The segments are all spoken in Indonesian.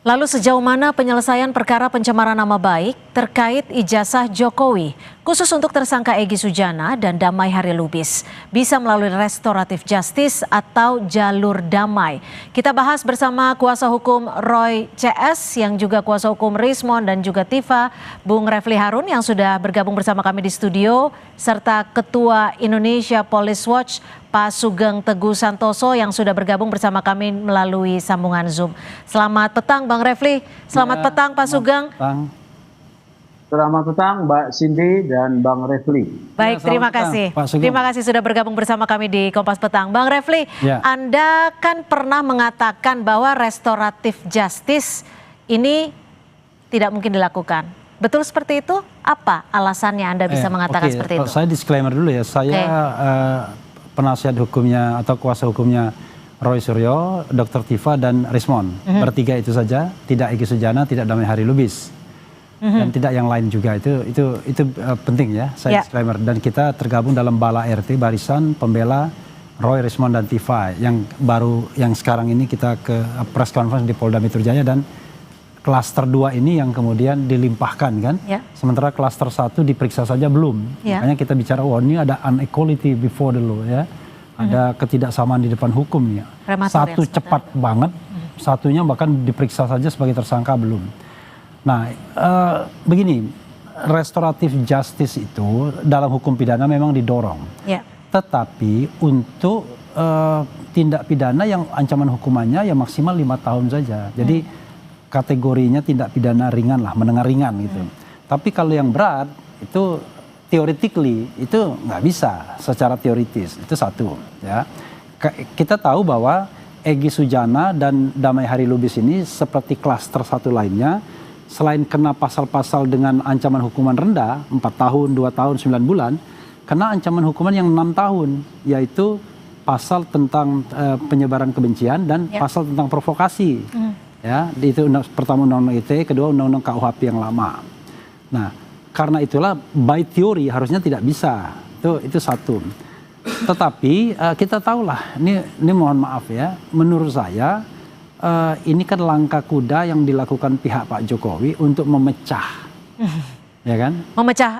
Lalu sejauh mana penyelesaian perkara pencemaran nama baik terkait ijazah Jokowi, khusus untuk tersangka Egy Sujana dan Damai Hari Lubis, bisa melalui restoratif justice atau jalur damai? Kita bahas bersama kuasa hukum Roy CS yang juga kuasa hukum Rismon dan juga Tifa, Bung Refli Harun yang sudah bergabung bersama kami di studio, serta Ketua Indonesia Police Watch Pak Sugeng Teguh Santoso yang sudah bergabung bersama kami melalui sambungan Zoom. Selamat petang Bang Refli, selamat petang Pak Sugeng. Selamat petang Mbak Cindy dan Bang Refli. Baik, terima kasih. Terima kasih sudah bergabung bersama kami di Kompas Petang. Bang Refli, Anda kan pernah mengatakan bahwa restoratif justice ini tidak mungkin dilakukan. Betul seperti itu? Apa alasannya Anda bisa mengatakan seperti itu? Saya disclaimer dulu ya, saya penasihat hukumnya atau kuasa hukumnya Roy Suryo, Dr. Tifa dan Rismon. Bertiga itu saja, tidak Egy Sujana, tidak Damai Hari Lubis. Dan tidak yang lain juga. Itu penting ya, saya disclaimer. Dan kita tergabung dalam Bala RT, Barisan Pembela Roy, Rismon dan Tifa yang sekarang ini kita ke press conference di Polda Metro Jaya, dan klaster 2 ini yang kemudian dilimpahkan kan. Sementara klaster 1 diperiksa saja belum. Makanya kita bicara, ini ada unequality before the law ya. Ada ketidaksamaan di depan hukum ya. Satu cepat banget, satunya bahkan diperiksa saja sebagai tersangka belum. Nah, begini, restoratif justice itu dalam hukum pidana memang didorong. Tetapi untuk tindak pidana yang ancaman hukumannya ya maksimal 5 tahun saja. Jadi kategorinya tindak pidana ringan lah, menengah ringan gitu. Tapi kalau yang berat itu theoretically itu nggak bisa secara teoritis, itu satu ya. Kita tahu bahwa Egy Sujana dan Damai Hari Lubis ini seperti klaster 1 lainnya, selain kena pasal-pasal dengan ancaman hukuman rendah 4 tahun, 2 tahun, 9 bulan, kena ancaman hukuman yang 6 tahun, yaitu pasal tentang penyebaran kebencian dan pasal tentang provokasi. Ya, itu pertama undang-undang ITE, kedua undang-undang KUHP yang lama. Nah, karena itulah by theory harusnya tidak bisa. Itu satu. Tetapi kita tahulah, ini mohon maaf ya, menurut saya ini kan langkah kuda yang dilakukan pihak Pak Jokowi untuk memecah, ya kan? Memecah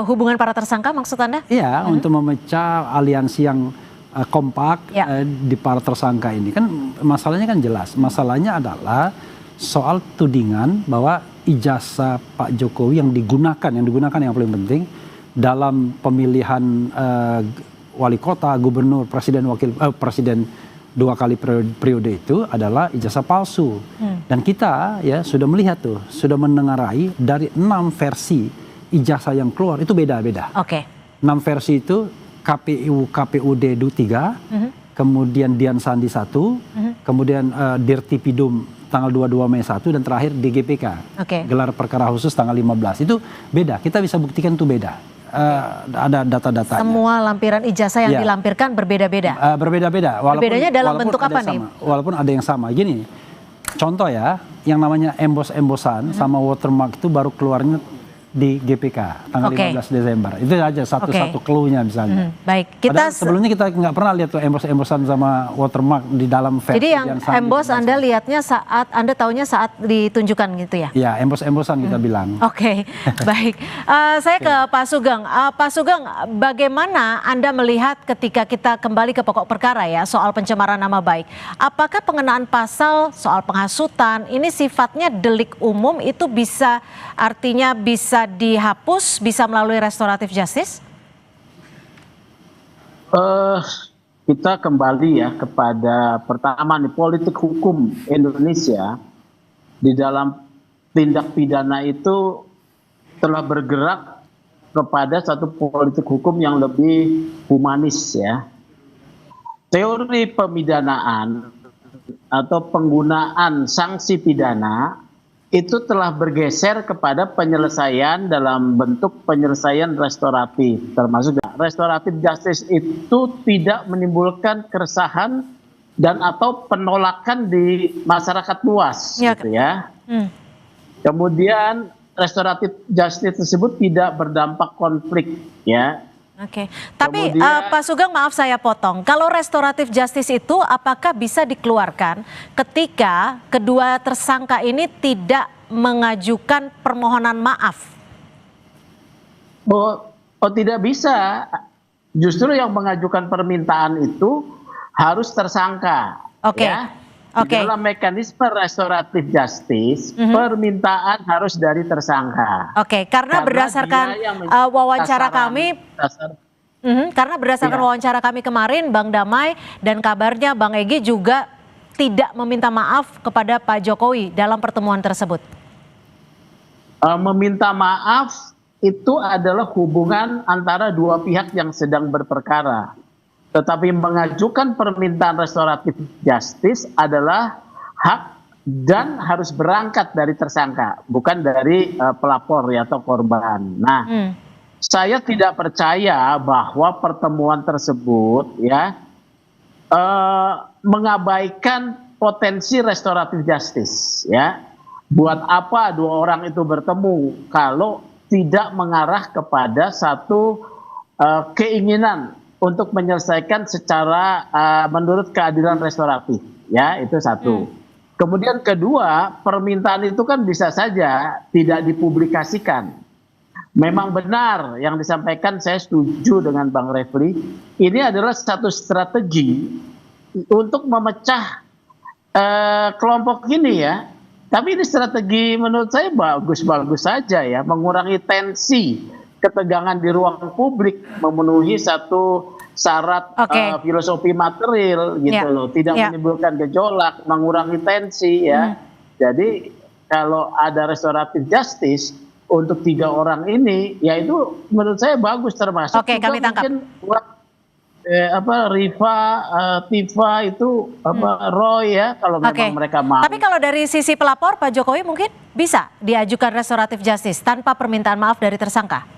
hubungan para tersangka maksud Anda? Iya, untuk memecah aliansi yang kompak di para tersangka ini. Kan masalahnya kan jelas. Masalahnya adalah soal tudingan bahwa ijazah Pak Jokowi yang digunakan yang paling penting dalam pemilihan wali kota, gubernur, presiden 2 kali periode itu adalah ijazah palsu. Dan kita ya sudah melihat tuh, sudah mendengarai dari 6 versi ijazah yang keluar itu beda-beda. 6 versi itu KPUD 3, kemudian Dian Sandi 1, kemudian Dirtipidum tanggal 22 Mei 1, dan terakhir DGPK, gelar perkara khusus tanggal 15. Itu beda, kita bisa buktikan itu beda. Ada data-datanya. Semua lampiran ijazah yang dilampirkan berbeda-beda? Berbeda-beda. Berbedanya dalam bentuk apa nih? Walaupun ada yang sama. Gini, contoh ya, yang namanya embosan sama watermark itu baru keluarnya di GPK tanggal 15 Desember. Itu aja satu clue-nya misalnya. Baik, sebelumnya kita nggak pernah lihat tuh embos-embosan sama watermark di dalam versi. Jadi yang embos Anda lihatnya saat Anda taunya saat ditunjukkan gitu ya? Iya, embos-embosan kita bilang. Baik. Saya ke Pak Sugeng. Pak Sugeng, bagaimana Anda melihat ketika kita kembali ke pokok perkara ya soal pencemaran nama baik? Apakah pengenaan pasal soal penghasutan ini sifatnya delik umum, itu bisa artinya bisa dihapus, bisa melalui restoratif justice? Kita kembali ya kepada pertama nih, politik hukum Indonesia di dalam tindak pidana itu telah bergerak kepada satu politik hukum yang lebih humanis ya. Teori pemidanaan atau penggunaan sanksi pidana itu telah bergeser kepada penyelesaian dalam bentuk penyelesaian restoratif, termasuk restoratif justice itu tidak menimbulkan keresahan dan atau penolakan di masyarakat luas, gitu ya. Kemudian restoratif justice tersebut tidak berdampak konflik, ya. Oke, tapi Kemudian- Pak Sugeng, maaf saya potong. Kalau restoratif justice itu apakah bisa dikeluarkan ketika kedua tersangka ini tidak mengajukan permohonan maaf? Oh, tidak bisa. Justru yang mengajukan permintaan itu harus tersangka. Oke. Ya. Oke. Di dalam mekanisme restoratif justice, permintaan harus dari tersangka. Oke, karena berdasarkan dia yang wawancara sasaran- kami, dasar- karena berdasarkan Iya. wawancara kami kemarin, Bang Damai dan kabarnya Bang Egy juga tidak meminta maaf kepada Pak Jokowi dalam pertemuan tersebut. Meminta maaf itu adalah hubungan antara dua pihak yang sedang berperkara. Tetapi mengajukan permintaan restoratif justice adalah hak dan harus berangkat dari tersangka, bukan dari pelapor ya, atau korban. Nah, saya tidak percaya bahwa pertemuan tersebut ya mengabaikan potensi restoratif justice ya. Buat apa dua orang itu bertemu kalau tidak mengarah kepada satu keinginan untuk menyelesaikan secara menurut keadilan restoratif ya, itu satu. Kemudian kedua, permintaan itu kan bisa saja tidak dipublikasikan. Memang benar yang disampaikan, saya setuju dengan Bang Refli, ini adalah satu strategi untuk memecah kelompok ini ya. Tapi ini strategi menurut saya bagus-bagus saja ya, mengurangi tensi ketegangan di ruang publik, memenuhi satu syarat filosofi material gitu loh, tidak menimbulkan gejolak, mengurangi tensi ya. Jadi kalau ada restoratif justice untuk 3 orang ini, ya itu menurut saya bagus, termasuk Oke, juga kami tangkap. mungkin buat Rifa, Tifa itu Roy ya, kalau memang mereka mau. Tapi kalau dari sisi pelapor, Pak Jokowi mungkin bisa diajukan restoratif justice tanpa permintaan maaf dari tersangka?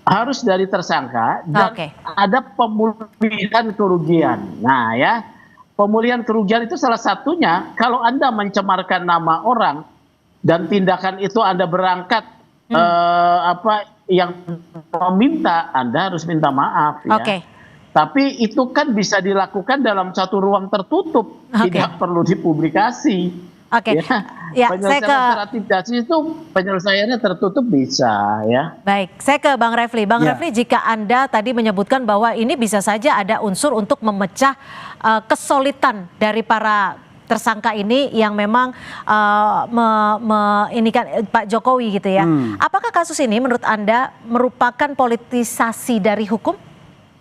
Harus dari tersangka dan ada pemulihan kerugian. Nah ya, pemulihan kerugian itu salah satunya kalau Anda mencemarkan nama orang dan tindakan itu Anda berangkat yang meminta, Anda harus minta maaf ya. Tapi itu kan bisa dilakukan dalam satu ruang tertutup, tidak perlu dipublikasi. Ya, penyelesaian restoratif justice itu penyelesaiannya tertutup bisa ya. Baik, saya ke Bang Refli. Bang Refli, jika Anda tadi menyebutkan bahwa ini bisa saja ada unsur untuk memecah kesulitan dari para tersangka ini yang memang ini kan Pak Jokowi gitu ya. Apakah kasus ini menurut Anda merupakan politisasi dari hukum?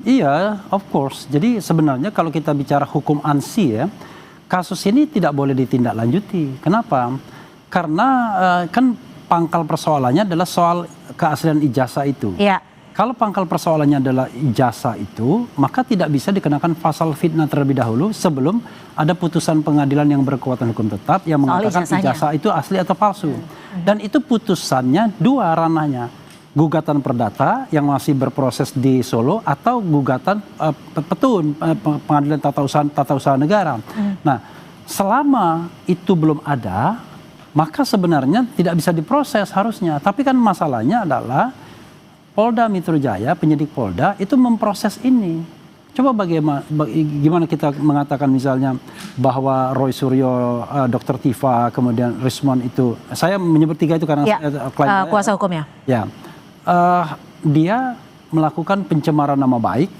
Iya, of course. Jadi sebenarnya kalau kita bicara hukum ANSI ya, kasus ini tidak boleh ditindaklanjuti. Kenapa? Karena kan pangkal persoalannya adalah soal keaslian ijazah itu. Iya. Kalau pangkal persoalannya adalah ijazah itu, maka tidak bisa dikenakan pasal fitnah terlebih dahulu sebelum ada putusan pengadilan yang berkekuatan hukum tetap yang mengatakan ijazah itu asli atau palsu. Dan itu putusannya dua ranahnya. Gugatan perdata yang masih berproses di Solo atau gugatan petun pengadilan tata usaha negara. Nah, selama itu belum ada, maka sebenarnya tidak bisa diproses harusnya. Tapi kan masalahnya adalah Polda Metro Jaya, penyidik Polda itu memproses ini. Coba gimana kita mengatakan misalnya bahwa Roy Suryo, Dr. Tifa, kemudian Rismon itu, saya menyebut 3 itu karena kuasa hukumnya. Ya. Dia melakukan pencemaran nama baik,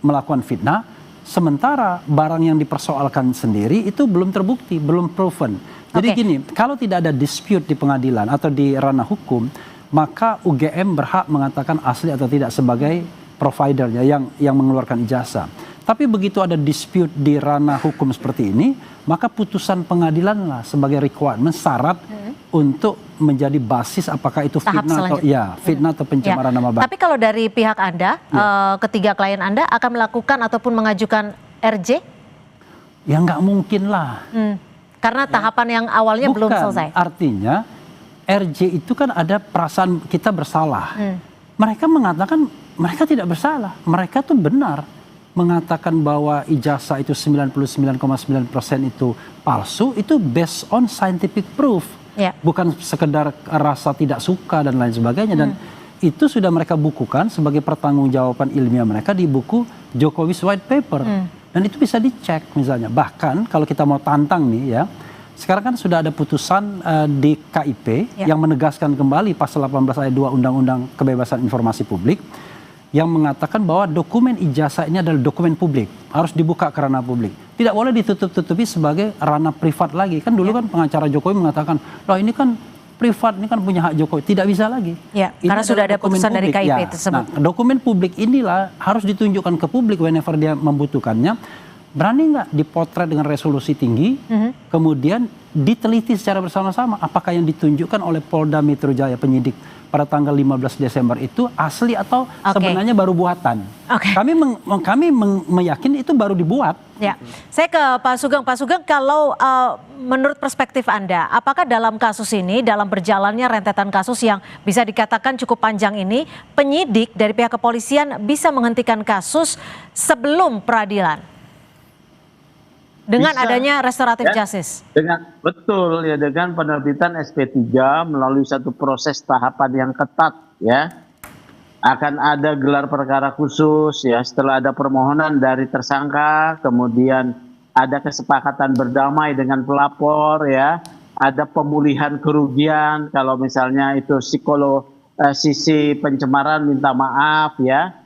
melakukan fitnah, sementara barang yang dipersoalkan sendiri itu belum terbukti, belum proven. Jadi gini, kalau tidak ada dispute di pengadilan atau di ranah hukum, maka UGM berhak mengatakan asli atau tidak sebagai providernya yang mengeluarkan ijazah. Tapi begitu ada dispute di ranah hukum seperti ini, maka putusan pengadilan lah sebagai requirement, syarat untuk menjadi basis apakah itu fitnah atau pencemaran nama baik. Tapi kalau dari pihak Anda, ketiga klien Anda akan melakukan ataupun mengajukan RJ? Ya nggak mungkin lah. Karena tahapan yang awalnya belum selesai. Artinya RJ itu kan ada perasaan kita bersalah. Mereka mengatakan mereka tidak bersalah. Mereka tuh benar mengatakan bahwa ijazah itu 99,9% itu palsu, itu based on scientific proof. Bukan sekedar rasa tidak suka dan lain sebagainya. Dan itu sudah mereka bukukan sebagai pertanggungjawaban ilmiah mereka di buku Jokowi's White Paper. Dan itu bisa dicek misalnya. Bahkan kalau kita mau tantang nih ya, sekarang kan sudah ada putusan di KIP yang menegaskan kembali pasal 18 ayat 2 Undang-Undang Kebebasan Informasi Publik yang mengatakan bahwa dokumen ijazah ini adalah dokumen publik, harus dibuka ke ranah publik. Tidak boleh ditutup-tutupi sebagai ranah privat lagi. Kan dulu kan pengacara Jokowi mengatakan, loh ini kan privat, ini kan punya hak Jokowi. Tidak bisa lagi. Ya, ini karena sudah ada putusan dari KIP tersebut. Nah, dokumen publik inilah harus ditunjukkan ke publik whenever dia membutuhkannya. Berani nggak dipotret dengan resolusi tinggi, kemudian diteliti secara bersama-sama apakah yang ditunjukkan oleh Polda Metro Jaya penyidik pada tanggal 15 Desember itu asli atau sebenarnya baru buatan. Kami meyakini itu baru dibuat. Ya, saya ke Pak Sugeng. Pak Sugeng, kalau menurut perspektif Anda, apakah dalam kasus ini, dalam berjalannya rentetan kasus yang bisa dikatakan cukup panjang ini, penyidik dari pihak kepolisian bisa menghentikan kasus sebelum peradilan? Dengan bisa, adanya restoratif justice. Betul ya, dengan penerbitan SP3 melalui satu proses tahapan yang ketat ya. Akan ada gelar perkara khusus ya, setelah ada permohonan dari tersangka, kemudian ada kesepakatan berdamai dengan pelapor ya, ada pemulihan kerugian kalau misalnya itu sisi pencemaran minta maaf ya.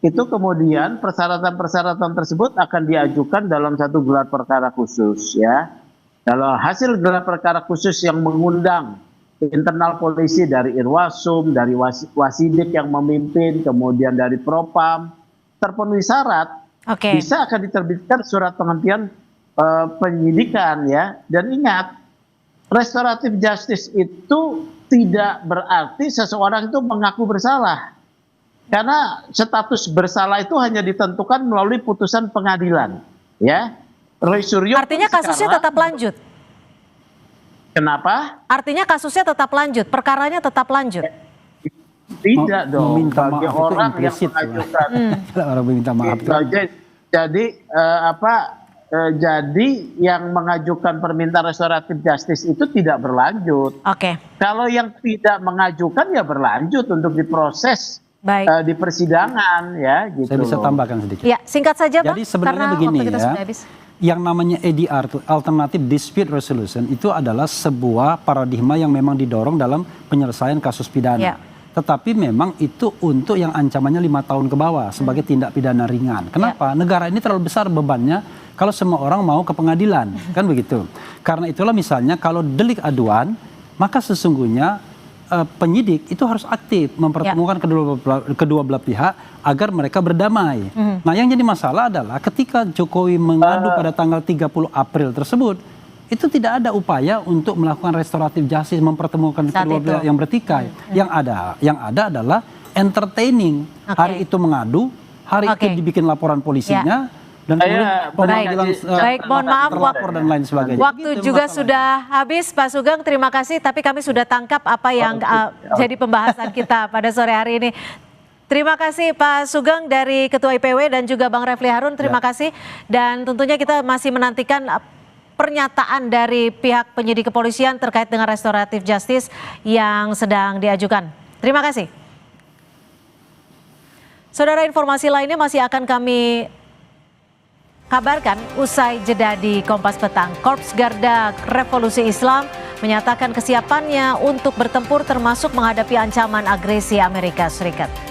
Itu kemudian persyaratan-persyaratan tersebut akan diajukan dalam satu gelar perkara khusus ya. Kalau hasil gelar perkara khusus yang mengundang internal polisi dari Irwasum, dari Wasidik yang memimpin, kemudian dari Propam, terpenuhi syarat, bisa akan diterbitkan surat penghentian penyidikan ya. Dan ingat, restoratif justice itu tidak berarti seseorang itu mengaku bersalah. Karena status bersalah itu hanya ditentukan melalui putusan pengadilan, ya. Roy Suryo. Artinya kasusnya tetap lanjut. Kenapa? Artinya kasusnya tetap lanjut, perkaranya tetap lanjut. Tidak dong. Bagi orang yang mengajukan. Orang meminta maaf. Jadi yang mengajukan permintaan restoratif justice itu tidak berlanjut. Kalau yang tidak mengajukan ya berlanjut untuk diproses. Di persidangan ya gitu. Saya bisa tambahkan sedikit. Ya, singkat saja Pak. Jadi sebenarnya begini ya. Yang namanya ADR, Alternative Dispute Resolution, itu adalah sebuah paradigma yang memang didorong dalam penyelesaian kasus pidana. Tetapi memang itu untuk yang ancamannya 5 tahun ke bawah sebagai tindak pidana ringan. Kenapa? Negara ini terlalu besar bebannya kalau semua orang mau ke pengadilan, kan begitu. Karena itulah misalnya kalau delik aduan, maka sesungguhnya penyidik itu harus aktif mempertemukan kedua belah pihak agar mereka berdamai. Nah, yang jadi masalah adalah ketika Jokowi mengadu pada tanggal 30 April tersebut, itu tidak ada upaya untuk melakukan restoratif justice, mempertemukan kedua belah yang bertikai. Yang ada adalah entertaining. Hari itu mengadu, hari itu dibikin laporan polisinya. Dan baik, mohon maaf dan lain sebagainya. Waktu juga sudah habis Pak Sugeng, terima kasih, tapi kami sudah tangkap apa yang jadi pembahasan kita pada sore hari ini. Terima kasih Pak Sugeng dari Ketua IPW dan juga Bang Refli Harun, terima kasih. Dan tentunya kita masih menantikan pernyataan dari pihak penyidik kepolisian terkait dengan restoratif justice yang sedang diajukan. Terima kasih. Saudara, informasi lainnya masih akan kami kabarkan usai jeda di Kompas Petang. Korps Garda Revolusi Islam menyatakan kesiapannya untuk bertempur termasuk menghadapi ancaman agresi Amerika Serikat.